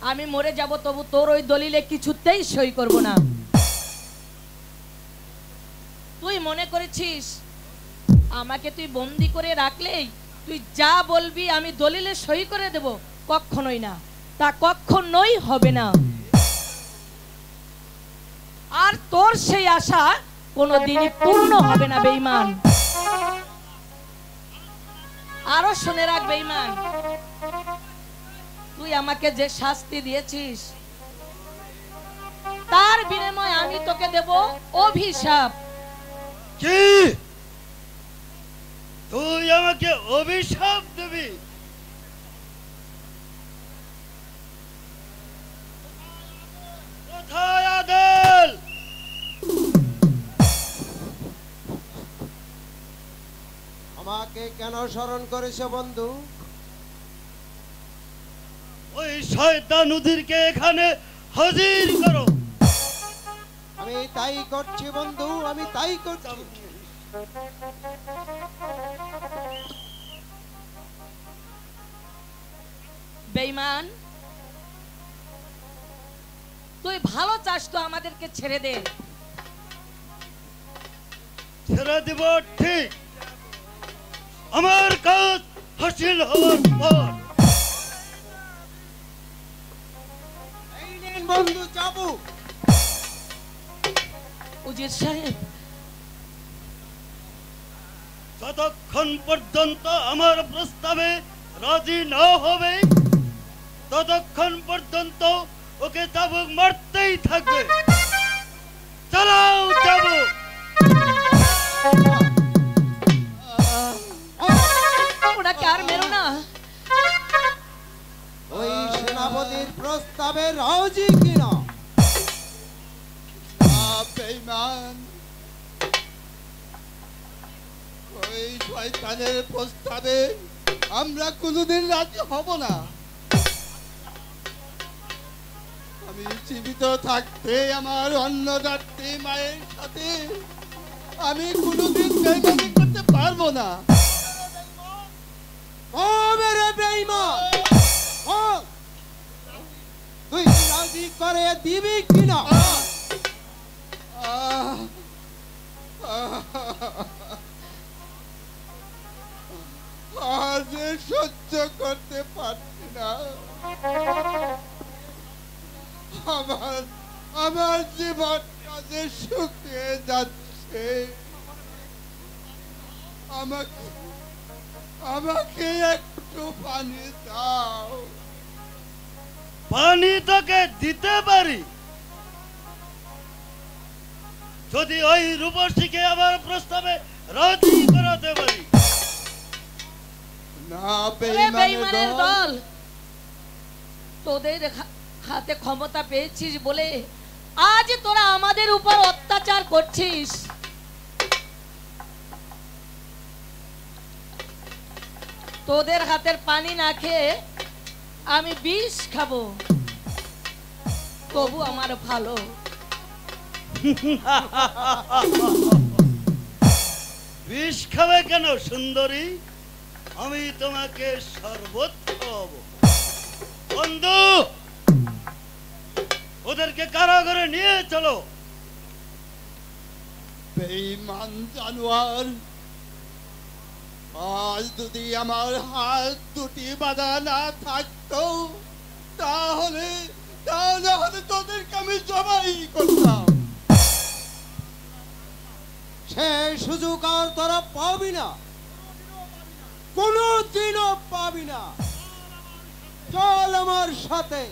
আমি মরে যাব, তবু তোর ওই দলিলে কিছুতেই সই করব না। তুই মনে করেছিস আমাকে তুই বন্দি করে রাখলেই তুই যা বলবি আমি দলিলে সই করে দেব? কখনোই না, তা কখনোই হবে না। আর তোর সেই আশা কোনোদিনই পূর্ণ হবে না বেঈমান। আরো শুনে রাখ বেঈমান, তুই আমাকে যে শাস্তি দিয়েছিস তার বিনিময়ে আমি তোকে দেব অভিশাপ। কি তুই আমাকে অভিশাপ দিবি? কোথায় আদেল? আমাকে কেন স্মরণ করেছো বন্ধু? ওই শয়তান উজিরকে এখানে হাজির করো। আমি তাই করছি বন্ধু, আমি তাই করছি। বেঈমান, তুই ভালো চাস তো আমাদেরকে ছেড়ে দে। ছেড়ে দিব ঠিক, আমার কাজ হাসিল হওয়ার পর। এই নিন বন্ধু চাবুক। উজির সাহেব, যতক্ষণ পর্যন্ত আমার প্রস্তাবে রাজি না হবে ততক্ষণ পর্যন্ত ওকে চাবুক মারতেই থাকবে। চালাও চাবুক। ওনাকে আর মেরো না। ওই সেনাপতির প্রস্তাবে রাজি কিনা? বেঈমান, ওই শয়তানের প্রস্তাবে আমরা কোনোদিন রাজি হব না। আমি জীবিত থাকতে আমার অন্নদাত্রী মায়ের সাথে আমি কোনোদিন বেঈমানি করতে পারবো না। ও মেরে বেঈমান, ও তুই রাজি করে দিবি কিনা? আজ সহ্য করতে পারছি না। আমার জীবনটা যে শুকিয়ে যাচ্ছে। আমাকে একটু পানি দাও। পানি তোকে দিতে পারি যদি ওই রূপসীকে আমার প্রস্তাবে রাজি করাতে পারি। না বেঈমানের দল, তোদের হাতে ক্ষমতা পেয়েছিস বলে আজ তোরা আমাদের উপর অত্যাচার করছিস। তোদের হাতের পানি না খেয়ে আমি বিষ খাবো, তবু আমার ভালো। বিষ খাবে কেন সুন্দরী? আমি তোমাকে শরবত খাওয়াবো। বন্ধু, ওদেরকে কারাগারে নিয়ে চলো। বেঈমান জানোয়ার, আজ যদি আমার হাত দুটি বাঁধা না থাকতো তাহলে তোদেরকে আমি জবাই করতাম। সে সুযোগ আর তোরা পাবি না, কোনোদিনও পাবি না। চল আমার সাথে।